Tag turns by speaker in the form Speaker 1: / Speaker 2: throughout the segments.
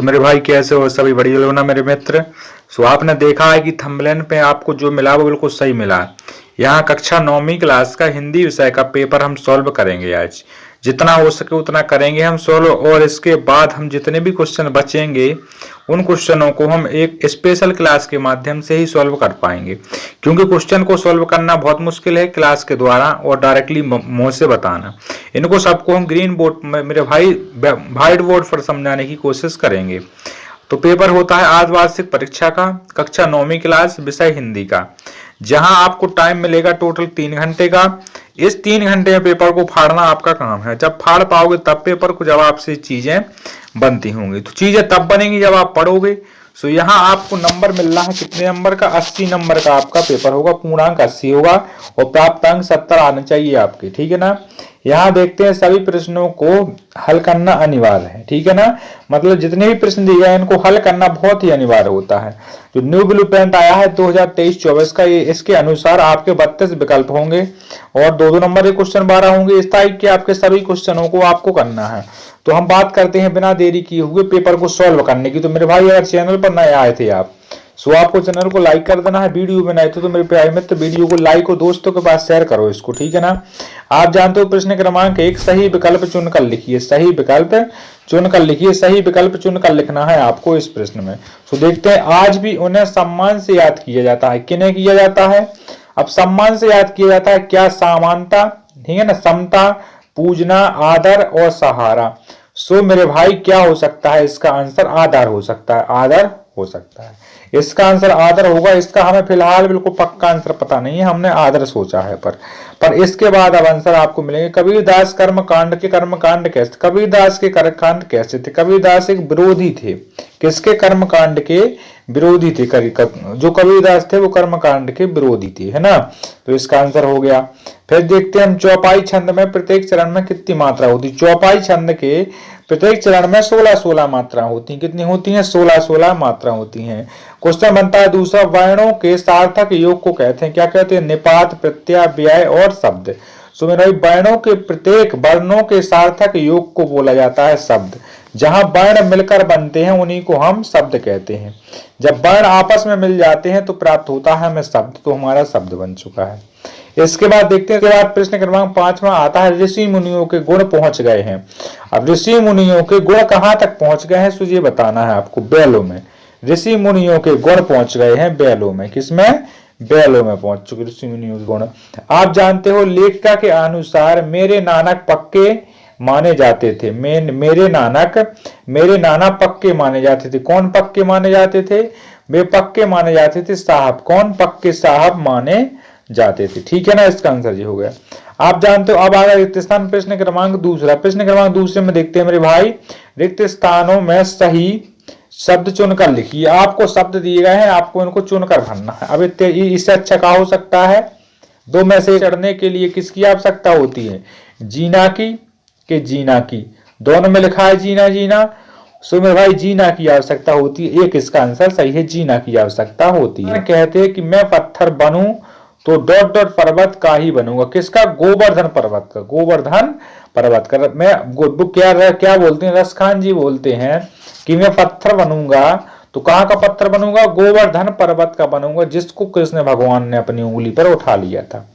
Speaker 1: सो मेरे भाई कैसे हो? सभी बढ़िया हो ना मेरे मित्र। सो आपने देखा है कि थंबनेल पे आपको जो मिला वो बिल्कुल सही मिला है। यहाँ कक्षा 9वीं क्लास का हिंदी विषय का पेपर हम सॉल्व करेंगे आज। जितना हो सके उतना करेंगे हम सॉल्व, और इसके बाद हम जितने भी क्वेश्चन बचेंगे उन क्वेश्चनों को हम एक स्पेशल क्लास के माध्यम से ही सॉल्व कर पाएंगे, क्योंकि क्वेश्चन को सॉल्व करना बहुत मुश्किल है क्लास के द्वारा और डायरेक्टली मुंह से बताना। इनको सबको हम ग्रीन बोर्ड में मेरे भाई व्हाइट बोर्ड पर समझाने की कोशिश करेंगे। तो पेपर होता है आज वार्षिक परीक्षा का, कक्षा 9वीं क्लास, विषय हिंदी का, जहां आपको टाइम मिलेगा टोटल 3 घंटे का। इस 3 घंटे में पेपर को फाड़ना आपका काम है। जब फाड़ पाओगे तब पेपर को जवाब से चीजें बनती होंगी। तो चीजें तब बनेंगी जब आप पढ़ोगे। सो यहाँ आपको नंबर मिल रहा है कितने नंबर का? 80 नंबर का आपका पेपर होगा। पूर्णांक 80 होगा और प्राप्तांक 70 आने चाहिए आपके, ठीक है ना। यहाँ देखते हैं सभी प्रश्नों को हल करना अनिवार्य है, ठीक है ना। मतलब जितने भी प्रश्न दिए गए इनको हल करना बहुत ही अनिवार्य होता है। जो न्यू ब्लूप्रिंट आया है 2023-24 का, ये इसके अनुसार आपके 32 विकल्प होंगे और 2-2 नंबर के क्वेश्चन 12 होंगे। इस टाइप के आपके सभी क्वेश्चनों को आपको करना है। तो हम बात करते हैं बिना देरी किए हुए पेपर को सॉल्व करने की। तो मेरे भाई अगर चैनल पर नए आए थे आप, सो आपको चैनल को लाइक कर देना है। वीडियो में नए थे तो मेरे प्यारे मित्र वीडियो को लाइक और दोस्तों के पास शेयर करो इसको, ठीक है ना। आप जानते हो प्रश्न क्रमांक 1, सही विकल्प चुनकर लिखिए। सही विकल्प चुनकर लिखिए। सही विकल्प चुनकर लिखना है आपको इस प्रश्न में। तो देखते हैं, आज भी उन्हें सम्मान से याद किया जाता है। किन्हें किया जाता है? अब सम्मान से याद किया जाता है क्या? समानता, ठीक है ना, समता, पूजना, आदर और सहारा। सो मेरे भाई क्या हो सकता है? इसका आंसर आदर हो सकता है। आदर हो सकता है, इसका आंसर आदर होगा। इसका हमें फिलहाल बिल्कुल पक्का आंसर पता नहीं है, हमने आदर सोचा है। पर इसके बाद अब आंसर आपको मिलेंगे। कबीरदास कर्मकांड के कर्मकांड कैसे? कबीरदास के कर्मकांड कैसे थे? कबीरदास एक विरोधी थे। किसके? कर्मकांड के विरोधी थे। जो कबीरदास थे वो कर्मकांड के विरोधी थे, है ना। तो इसका आंसर हो गया। फिर देखते हैं हम, चौपाई छंद में प्रत्येक चरण में कितनी मात्रा होती? चौपाई छंद के प्रत्येक चरण में 16-16 मात्रा होती हैं। कितनी होती हैं? 16-16 मात्रा होती हैं। क्वेश्चन बनता है दूसरा, वर्णों के सार्थक योग को कहते हैं क्या? कहते हैं निपात, प्रत्यय, व्यय और शब्द। सो मेरे भाई वर्णों के प्रत्येक वर्णों के सार्थक योग को बोला जाता है शब्द। जहां वर्ण मिलकर बनते हैं उन्हीं को हम शब्द कहते हैं। जब वर्ण आपस में मिल जाते हैं तो प्राप्त होता है हमें शब्द। तो हमारा शब्द बन चुका है। इसके बाद देखते हैं, इसके बाद प्रश्न क्रमांक 5वां आता है, ऋषि मुनियों के गुण पहुंच गए हैं। अब ऋषि मुनियों के गुण कहां तक पहुंच गए हैं? ये बताना है आपको। बैलों में ऋषि मुनियों के गुण पहुंच गए हैं। बैलों में, किसमें? बैलों में पहुंच चुके ऋषि मुनियों के गुण। आप जानते हो लेखिका के अनुसार मेरे नानक पक्के माने जाते थे। मेरे नाना पक्के माने जाते थे। कौन पक्के माने जाते थे? वे पक्के माने जाते थे साहब। कौन? पक्के साहब माने जाते थे, ठीक है ना। इसका आंसर ये हो गया। आप जानते हो अब आ गया रिक्त स्थान। प्रश्न क्रमांक दूसरा। प्रश्न क्रमांक दूसरे में देखते हैं मेरे भाई, रिक्त स्थानों में सही शब्द चुनकर लिखिए। आपको शब्द दिए गए हैं, आपको इनको चुनकर भरना है। अब इससे अच्छा क्या हो सकता है? 2 में से चढ़ने के लिए किसकी आवश्यकता होती है? जीना की के जीना की। दोनों में लिखा है जीना जीना। सो मेरे भाई जीना की आवश्यकता होती है। एक इसका आंसर सही है, जीना की आवश्यकता होती है। कहते हैं कि मैं पत्थर बनूं तो डॉट डॉट पर्वत का ही बनूंगा। किसका? गोवर्धन पर्वत का। गोवर्धन पर्वत का। मैं क्या बोलते हैं? रसखान जी बोलते हैं कि मैं पत्थर बनूंगा तो कहां का पत्थर बनूंगा? गोवर्धन पर्वत का बनूंगा, जिसको कृष्ण भगवान ने अपनी उंगली पर उठा लिया था।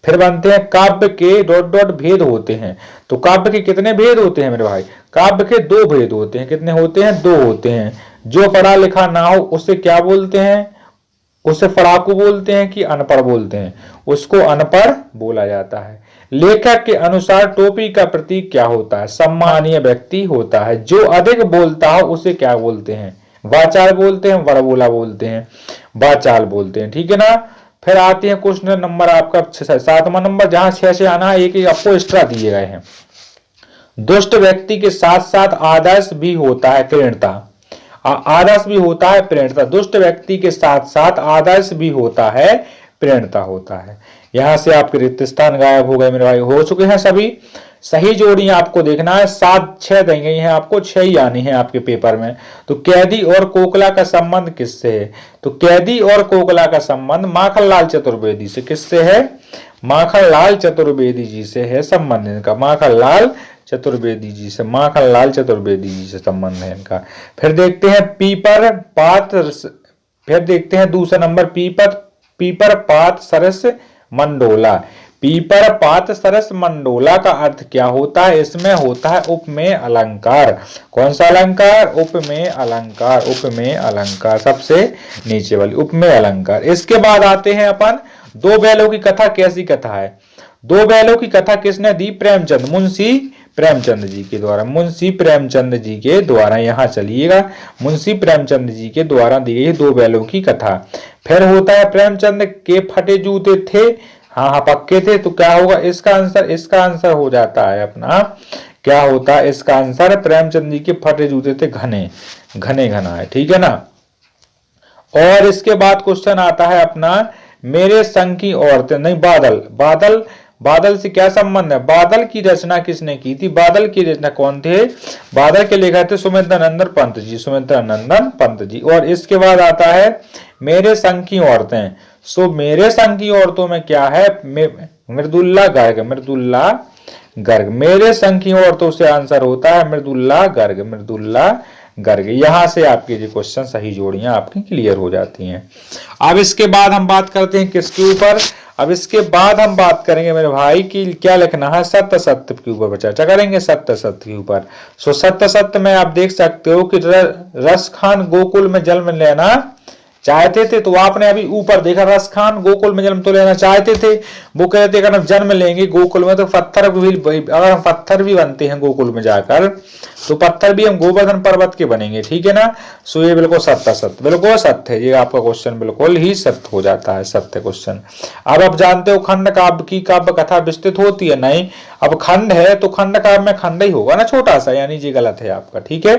Speaker 1: फिर बनते हैं, काव्य के डॉट डॉट भेद होते हैं। तो काव्य के कितने भेद होते हैं मेरे भाई? काव्य के 2 भेद होते हैं। कितने होते हैं? 2 होते हैं। जो पढ़ा लिखा ना हो उसे क्या बोलते हैं? उसे पढ़ाकू बोलते हैं कि अनपढ़ बोलते हैं? उसको अनपढ़ बोला जाता है। लेखक के अनुसार टोपी का प्रतीक क्या होता है? सम्मानीय व्यक्ति होता है। जो अधिक बोलता हो उसे क्या बोलते हैं? वाचाल बोलते हैं, बड़बोला बोलते हैं, वाचाल बोलते हैं, ठीक है ना। फिर आते हैं क्वेश्चन नंबर आपका 7वां नंबर, जहां 6 से आना है। एक आपको एक्स्ट्रा दिए गए हैं। दुष्ट व्यक्ति के साथ साथ आदर्श भी होता है प्रेरणा। आदर्श भी होता है प्रेरणा। दुष्ट व्यक्ति के साथ साथ आदर्श भी होता है, प्रेरणा होता है। यहां से आपके रिक्त स्थान गायब हो गए मेरे भाई। हो चुके हैं सभी। सही जोड़ी आपको देखना है। 7-6 दी गई हैं आपको, 6 ही आनी है आपके पेपर में। तो कैदी और कोकला का संबंध किससे है? तो कैदी और कोकला का संबंध माखनलाल चतुर्वेदी से। किससे है? माखनलाल चतुर्वेदी जी से है संबंध इनका। माखनलाल चतुर्वेदी जी से, माखनलाल चतुर्वेदी जी से संबंध है इनका। फिर देखते हैं पीपर पात, फिर देखते हैं दूसरा नंबर पीपर पात सरस मंडोला। पीपर पात सरस मंडोला का अर्थ क्या होता है? इसमें होता है उपमेय अलंकार। कौन सा अलंकार? उपमेय अलंकार। उपमेय अलंकार सबसे नीचे वाली उपमेय अलंकार। इसके बाद आते हैं अपन दो बैलों की कथा। कैसी कथा है? दो बैलों की कथा किसने दी? प्रेमचंद, मुंशी प्रेमचंद जी के द्वारा। मुंशी प्रेमचंद जी के द्वारा, यहां चलिएगा, मुंशी प्रेमचंद जी के द्वारा दी गई दो बैलों की कथा। फिर होता है प्रेमचंद के फटे जूते थे, हाँ पक्के थे। तो क्या होगा इसका आंसर? इसका आंसर हो जाता है अपना, क्या होता है इसका आंसर? प्रेमचंद जी के फटे जूते थे घने घने घना है, ठीक है ना। और इसके बाद क्वेश्चन आता है अपना मेरे संग की औरतें, नहीं बादल। बादल से क्या संबंध है? बादल की रचना किसने की थी? बादल की रचना कौन थे? बादल के लेखक थे सुमित्रानंदन पंत जी, सुमित्रानंदन पंत जी। और इसके बाद आता है मेरे संग की औरतें। सो मेरे संग की औरतों में क्या है? मृदुल्ला गर्ग, मृदुल्ला गर्ग। मेरे संग की औरतों से आंसर होता है मृदुल्ला गर्ग, मृदुल्ला गर्ग। यहां से आपके जो क्वेश्चन सही जोड़ियां आपकी क्लियर हो जाती हैं। अब इसके बाद हम बात करते हैं किसके ऊपर? अब इसके बाद हम बात करेंगे मेरे भाई की क्या लिखना है, सत्य सत्य के ऊपर चर्चा करेंगे, सत्य सत्य के ऊपर। सो सत्य सत्य में आप देख सकते हो कि रस खान गोकुल में जन्म लेना चाहते थे। तो आपने अभी ऊपर देखा रस खान गोकुल में जन्म तो लेना चाहते थे, वो कहते अगर हम जन्म लेंगे गोकुल में तो पत्थर भी, अगर हम पत्थर भी बनते हैं गोकुल में जाकर तो पत्थर भी हम गोवर्धन पर्वत के बनेंगे, ठीक है ना। सो ये बिल्कुल सत्य सत्य, बिल्कुल सत्य है, ये आपका क्वेश्चन बिल्कुल ही सत्य हो जाता है, सत्य क्वेश्चन। अब आप जानते हो खंड काव्य की काव्य कथा विस्तृत होती है, नहीं। अब खंड है तो खंड काव्य में खंड ही होगा ना, छोटा सा, यानी ये गलत है आपका, ठीक है।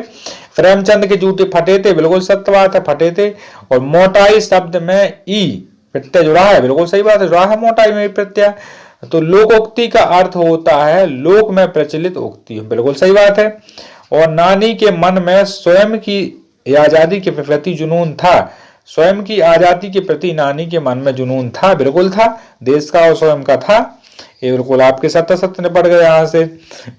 Speaker 1: प्रेमचंद के जूते फटे थे, बिल्कुल सत्य बात है, फटे थे। और मोटाई शब्द में ई प्रत्यय जुड़ा है, बिल्कुल सही बात है, जुड़ा है मोटाई में प्रत्यय। तो लोकोक्ति का अर्थ होता है लोक में प्रचलित उक्ति, बिल्कुल सही बात है। और नानी के मन में स्वयं की आजादी के प्रति जुनून था, स्वयं की आजादी के प्रति नानी के मन में जुनून था, बिल्कुल था, देश का और स्वयं का था। ये बिल्कुल आपके सत्य सत्य निपट गए यहां से।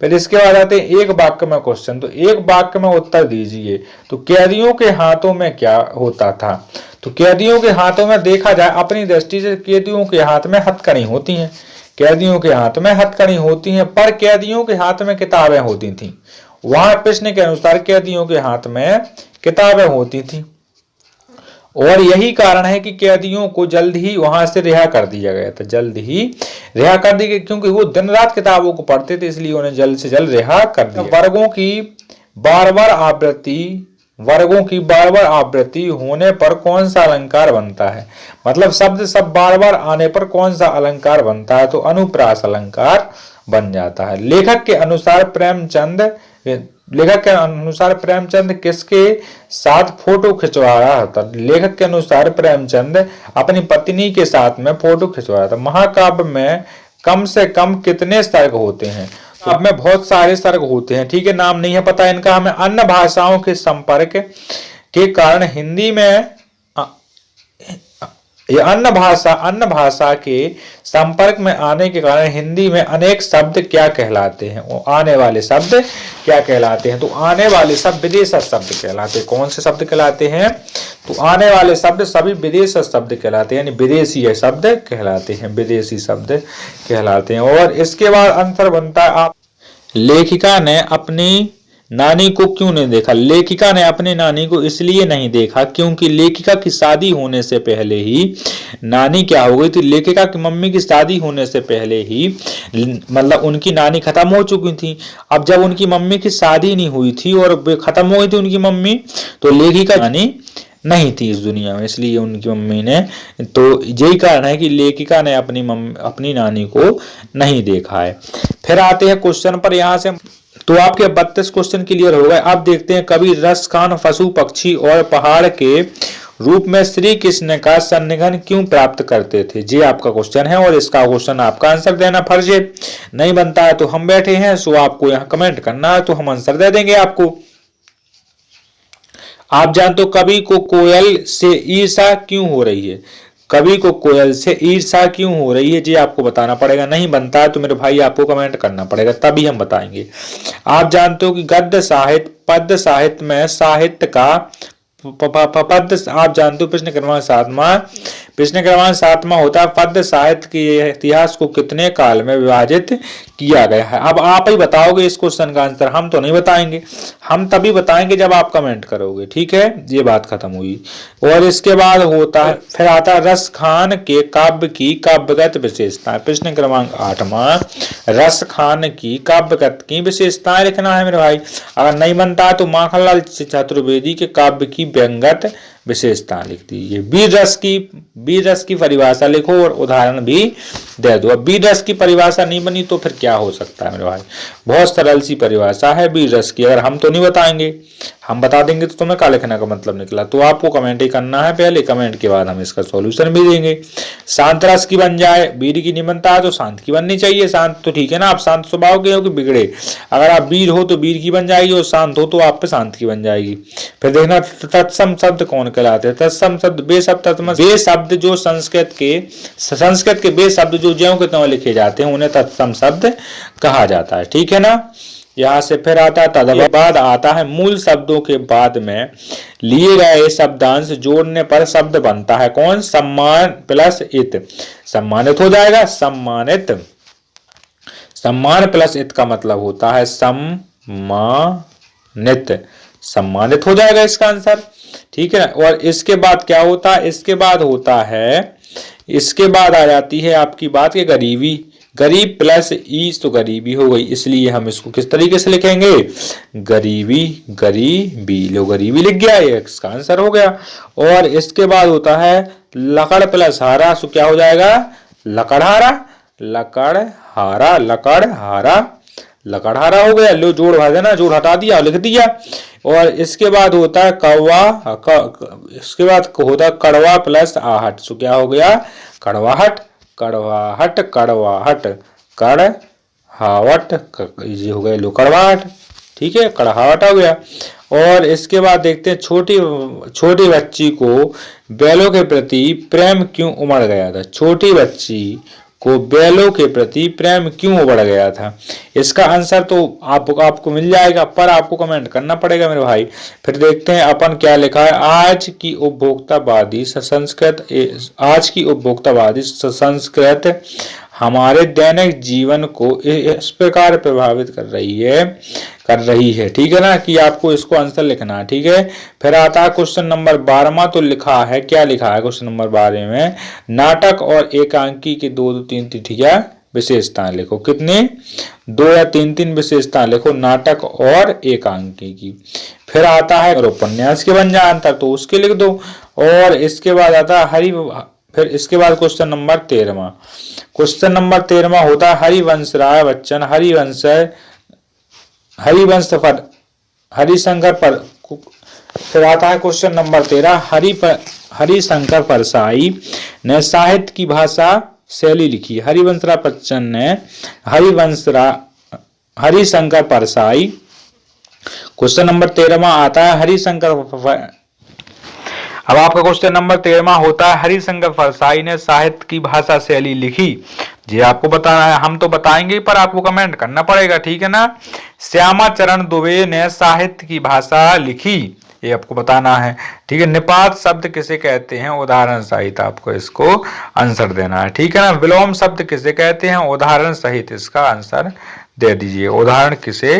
Speaker 1: फिर इसके बाद आते हैं एक वाक्य में क्वेश्चन। तो एक वाक्य में उत्तर दीजिए। तो कैदियों के हाथों में क्या होता था? तो कैदियों के हाथों में देखा जाए अपनी दृष्टि से कैदियों के हाथ में हथकड़ी होती हैं, कैदियों के हाथ में हथकड़ी होती हैं, पर कैदियों के हाथ में किताबें होती थी। वहां प्रश्न के अनुसार कैदियों के हाथ में किताबें होती थी और यही कारण है कि कैदियों को जल्द ही वहां से रिहा कर दिया गया था, जल्द ही रिहा कर दी गई, क्योंकि वो दिन रात किताबों को पढ़ते थे, इसलिए उन्हें जल्द से जल्द रिहा कर दिया। वर्गों की बार बार आवृत्ति होने पर कौन सा अलंकार बनता है? मतलब शब्द सब बार बार आने पर कौन सा अलंकार बनता है? तो अनुप्रास अलंकार बन जाता है। लेखक के अनुसार प्रेमचंद किसके साथ फोटो खिंचवाया था? लेखक के अनुसार प्रेमचंद अपनी पत्नी के साथ में फोटो खिंचवाया था। महाकाव्य में कम से कम कितने सर्ग होते हैं? तो अब में बहुत सारे सर्ग होते हैं, ठीक है, नाम नहीं है पता इनका हमें। अन्य भाषाओं के संपर्क के कारण हिंदी में ये अन्य भाषा के संपर्क में आने के कारण हिंदी में अनेक शब्द क्या कहलाते हैं? वो आने वाले शब्द क्या कहलाते हैं? तो आने वाले शब्द विदेशी शब्द कहलाते हैं। कौन से शब्द कहलाते हैं? तो आने वाले शब्द सभी विदेशी शब्द कहलाते हैं, यानी विदेशी शब्द कहलाते हैं, विदेशी शब्द कहलाते हैं। और इसके बाद आंसर बनता है आप लेखिका ने अपनी नानी को क्यों नहीं देखा? लेखिका ने अपनी नानी को इसलिए नहीं देखा क्योंकि लेखिका की शादी होने से पहले ही नानी क्या हो गई थी? लेखिका की मम्मी की शादी होने से पहले ही मतलब उनकी नानी खत्म हो चुकी थी। अब जब उनकी मम्मी की शादी नहीं हुई थी और खत्म हो गई थी उनकी मम्मी, तो लेखिका नानी नहीं थी इस दुनिया में, इसलिए उनकी मम्मी ने, तो यही कारण है कि लेखिका ने अपनी नानी को नहीं देखा है। फिर आते हैं क्वेश्चन पर, यहां से तो आपके 32 क्वेश्चन क्लियर हो गए। अब देखते हैं कवि रस खान पशु पक्षी और पहाड़ के रूप में श्री कृष्ण का सन्निधान क्यों प्राप्त करते थे? ये आपका क्वेश्चन है और इसका क्वेश्चन आपका आंसर देना फर्ज है। नहीं बनता है तो हम बैठे हैं, सो आपको यहाँ कमेंट करना है तो हम आंसर दे देंगे आपको। आप जानते हो कवि को कोयल से ईर्ष्या क्यों हो रही है? कवि को कोयल से ईर्ष्या क्यों हो रही है, जी आपको बताना पड़ेगा। नहीं बनता है तो मेरे भाई आपको कमेंट करना पड़ेगा, तभी हम बताएंगे। आप जानते हो कि गद्य साहित्य पद्य साहित्य में साहित्य का पद्य, आप जानते हो प्रश्न क्रमांक 7वां होता है पद्य साहित्य के इतिहास को कितने काल में विभाजित किया गया है। अब आप ही बताओगे इस क्वेश्चन का आंसर, हम तो नहीं बताएंगे, हम तभी बताएंगे जब आप कमेंट करोगे, ठीक है। ये बात खत्म हुई। और इसके बाद होता है, फिर आता है रस खान के काव्य की काव्यगत विशेषताएं। प्रश्न क्रमांक 8वां, रस खान की काव्यगत की विशेषताएं लिखना है मेरे भाई। अगर नहीं बनता है तो माखनलाल चतुर्वेदी के काव्य की व्यंगत विशेषता लिख दीजिए। बीज रस की परिभाषा लिखो और उदाहरण भी दे दो। अब बीज रस की परिभाषा नहीं बनी तो फिर क्या हो सकता है मेरे भाई, बहुत सरल सी परिभाषा है बीज रस की। अगर हम तो नहीं बताएंगे, हम बता देंगे तो तुम्हें क्या लिखने का मतलब निकला। तो आपको कमेंट ही करना है पहले, कमेंट के बाद हम इसका सॉल्यूशन भी देंगे। शांत रस की बन जाए, बीर की नहीं बनता है तो शांत की बननी चाहिए। शांत तो ठीक है ना, आप शांत स्वभाव के हो कि बिगड़े, अगर आप बीर हो तो बीर की बन जाएगी और शांत हो तो आप पे शांत की बन जाएगी। फिर देखना तत्सम शब्द कौन कहलाते हैं। तत्सम शब्द बे शब्द जो संस्कृत के बे शब्द जो ज्यों के त्यों लिखे जाते हैं उन्हें तत्सम शब्द कहा जाता है, ठीक है ना। यहां से फिर आता है तदबाद, आता है मूल शब्दों के बाद में लिए गए शब्दांश जोड़ने पर शब्द बनता है कौन, सम्मान प्लस इत, सम्मानित हो जाएगा। सम्मान प्लस इत का मतलब होता है सम्मानित, सम्मानित हो जाएगा इसका आंसर, ठीक है। और इसके बाद क्या होता है, इसके बाद आ जाती है आपकी बात के गरीबी, गरीब प्लस ईस तो गरीबी हो गई, इसलिए हम इसको किस तरीके से लिखेंगे, गरीबी लो, गरीबी लिख गया, ये इसका आंसर हो गया। और इसके बाद होता है लकड़ प्लस हारा, सो क्या हो जाएगा, लकड़हारा हो गया। लो जोड़ भर देना, जोड़ हटा दिया, लिख दिया। और इसके बाद होता है इसके बाद होता है कड़वा प्लस आहट, सो क्या हो गया, कड़वाहट, ये हो गया लो कड़वाहट, ठीक है, कड़वाहट हो गया। और इसके बाद देखते हैं छोटी बच्ची को बैलों के प्रति प्रेम क्यों उमड़ गया था। छोटी बच्ची को बैलों के प्रति प्रेम क्यों उमड़ गया था, इसका आंसर तो आपको मिल जाएगा, पर आपको कमेंट करना पड़ेगा मेरे भाई। फिर देखते हैं अपन क्या लिखा है। आज की उपभोक्तावादी संस्कृत हमारे दैनिक जीवन को इस प्रकार प्रभावित कर रही है, ठीक है ना, कि आपको इसको आंसर लिखना है, ठीक है। फिर आता है क्वेश्चन नंबर 12वां, तो लिखा है, क्या लिखा है क्वेश्चन नंबर 12 में, नाटक और एकांकी की 2-3 तिथियां विशेषताएं लिखो। कितने, 2 या 3 विशेषताएं लिखो नाटक और एकांकी की। फिर आता है उपन्यास के बन जाए अंतर, तो उसके लिख दो। और इसके बाद आता है फिर इसके बाद क्वेश्चन नंबर 13वां, होता है हरिवंश राय बच्चन हरिशंकर पर। फिर आता है क्वेश्चन नंबर 13, हरिशंकर परसाई ने साहित्य की भाषा शैली लिखी। हरिवंश राय बच्चन ने हरिशंकर परसाई। क्वेश्चन नंबर 13वां आता है हरिशंकर। अब आपका क्वेश्चन नंबर 13वां होता है हरिशंकर परसाई ने साहित्य की भाषा शैली लिखी। जी आपको बताना है, हम तो बताएंगे पर आपको कमेंट करना पड़ेगा, ठीक है ना। श्यामा चरण दुबे ने साहित्य की भाषा लिखी, ये आपको बताना है, ठीक है। निपात शब्द किसे कहते हैं, उदाहरण सहित आपको इसको आंसर देना है, ठीक है ना। विलोम शब्द किसे कहते हैं, उदाहरण सहित इसका आंसर दे दीजिए। उदाहरण किसे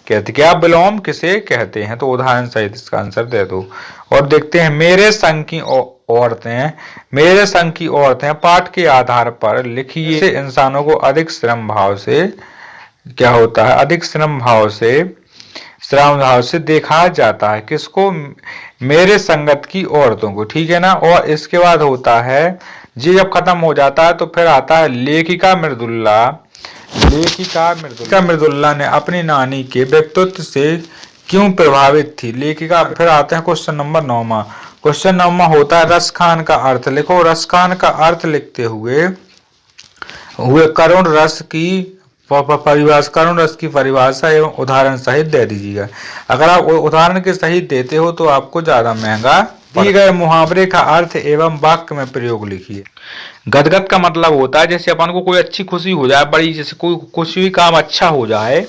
Speaker 1: कहते, क्या विलोम किसे कहते हैं, तो उदाहरण सहित इसका आंसर दे दो। और देखते हैं मेरे संग की औरतें पाठ के आधार पर लिखिए। इसे इंसानों को अधिक श्रम भाव से क्या होता है, अधिक श्रम भाव से देखा जाता है। किसको, मेरे संगत की औरतों को, ठीक है ना। और इसके बाद होता है, जी जब खत्म हो जाता है तो फिर आता है लेखिका मृदुल्ला ने अपनी नानी के व्यक्तित्व से क्यों प्रभावित थी, लेखिका। फिर आते हैं क्वेश्चन नंबर 9वां, होता है रसखान का अर्थ लिखो। रसखान का अर्थ लिखते हुए करुण रस की परिभाषा एवं उदाहरण सहित दे दीजिएगा। अगर आप उदाहरण के सहित देते हो तो आपको ज्यादा महंगा दिए गए मुहावरे का अर्थ एवं वाक्य में प्रयोग लिखिए। गदगद का मतलब होता है जैसे अपन को कोई अच्छी खुशी हो जाए, बड़ी जैसे कोई कुछ भी काम अच्छा हो जाए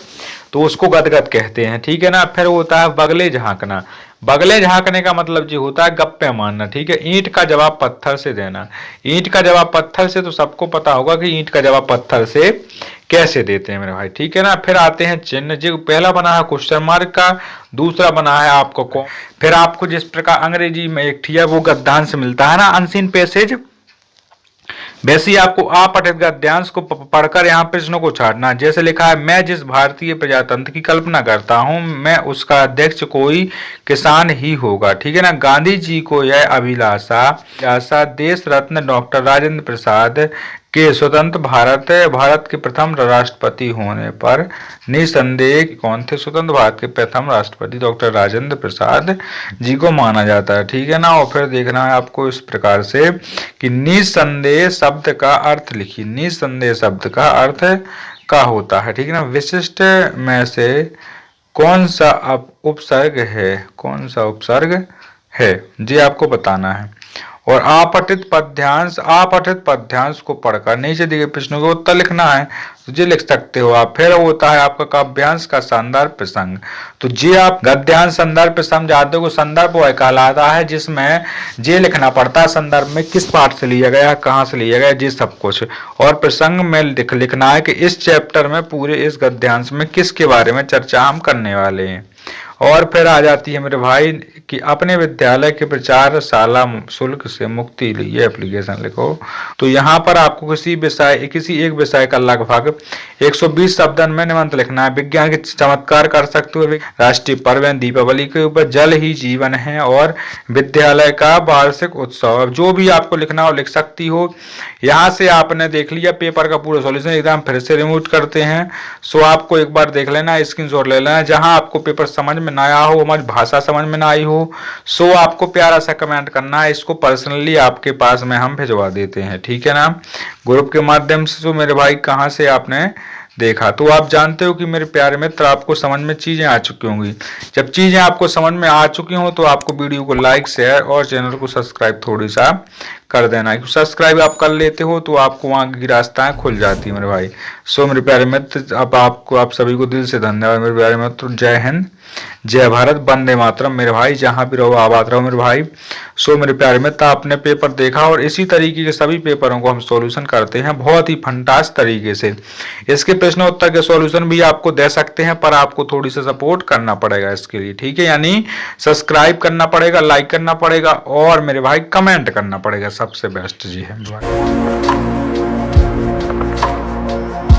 Speaker 1: तो उसको गदगद कहते हैं, ठीक है ना। फिर होता है बगले झांकना। बगले झांकने का मतलब जो होता है गप्पे मारना, ठीक है। ईंट का जवाब पत्थर से देना। ईंट का जवाब पत्थर से, तो सबको पता होगा कि ईंट का जवाब पत्थर से कैसे देते हैं मेरे भाई, ठीक है ना। फिर आते हैं चिन्ह। जो पहला बना है क्वेश्चन मार्क का, दूसरा बना है आपको कौन। फिर आपको जिस प्रकार अंग्रेजी में एक है वो गद्यांश मिलता है ना, अनसीन पैसेज, वैसे ही आपको अपठित गद्यांश को पढ़कर यहाँ प्रश्नों को छाटना। जैसे लिखा है, मैं जिस भारतीय प्रजातंत्र की कल्पना करता हूँ मैं उसका अध्यक्ष कोई किसान ही होगा, ठीक है ना। गांधी जी को यह अभिलाषा देश रत्न डॉक्टर राजेंद्र प्रसाद के स्वतंत्र भारत के प्रथम राष्ट्रपति होने पर निसंदेह कौन थे? स्वतंत्र भारत के प्रथम राष्ट्रपति डॉक्टर राजेंद्र प्रसाद जी को माना जाता है, ठीक है ना। और फिर देखना है आपको इस प्रकार से कि निसंदेह शब्द का अर्थ लिखिए। निसंदेह शब्द का अर्थ क्या होता है, ठीक है ना। विशिष्ट में से कौन सा उपसर्ग है? कौन सा उपसर्ग है जी आपको बताना है। और अपठित पद्यांश को पढ़कर नीचे दिए प्रश्नों का उत्तर लिखना है, तो जी लिख सकते हो आप। फिर होता है आपका काव्यांश का संदर्भ प्रसंग। तो जी आप गद्यांश संदर्भ प्रसंग जानते हो, संदर्भ वह कहलाता है जिसमें जे लिखना पड़ता है संदर्भ में किस पाठ से लिया गया, कहाँ से लिया गया, जी सब कुछ। और प्रसंग में लिखना है कि इस चैप्टर में पूरे इस गद्यांश में किसके बारे में चर्चा हम करने वाले हैं। और फिर आ जाती है मेरे भाई कि अपने विद्यालय के प्रचारशाला शुल्क से मुक्ति लिए एप्लीकेशन लिखो। तो यहाँ पर आपको किसी एक विषय का लगभग 120 शब्दन में निबंध लिखना है। विज्ञान के चमत्कार कर सकते हो, राष्ट्रीय पर्व है दीपावली के ऊपर, जल ही जीवन है, और विद्यालय का वार्षिक उत्सव। जो भी आपको लिखना हो लिख सकती हो। यहाँ से आपने देख लिया पेपर का पूरा सॉल्यूशन, एग्जाम फिर से रिमूव करते हैं। सो आपको एक बार देख लेना, स्क्रीनशॉट ले लेना। जहां आपको पेपर समझ में ना आया हो, हमारी भाषा समझ में ना आई हो, सो आपको प्यारा सा कमेंट करना है। इसको पर्सनली आपके पास में हम भिजवा देते हैं, ठीक है ना, ग्रुप के माध्यम से। तो मेरे भाई कहाँ से आपने देखा, तो आप जानते हो कि मेरे प्यारे मित्र आपको समझ में चीजें आ चुकी होंगी। जब चीजें आपको समझ में आ चुकी हो तो आपको वीडियो को लाइक, शेयर और चैनल को सब्सक्राइब थोड़ी सा कर देना है। सब्सक्राइब आप कर लेते हो तो आपको वहां की रास्ताएं खुल जाती है मेरे भाई। सो मेरे प्यारे मित्र, अब आप सभी को दिल से धन्यवाद मेरे प्यारे मित्र। जय हिंद, जय भारत, वंदे मातरम मेरे भाई। जहां भी रहो आबाद रहो मेरे भाई। सो मेरे प्यारे मित्र, आपने पेपर देखा और इसी तरीके के सभी पेपरों को हम सॉल्यूशन करते हैं बहुत ही फंटास्ट तरीके से। इसके प्रश्नोत्तर के सॉल्यूशन भी आपको दे सकते हैं, पर आपको थोड़ी सा सपोर्ट करना पड़ेगा इसके लिए, ठीक है। यानी सब्सक्राइब करना पड़ेगा, लाइक करना पड़ेगा और मेरे भाई कमेंट करना पड़ेगा, सबसे बेस्ट जी है।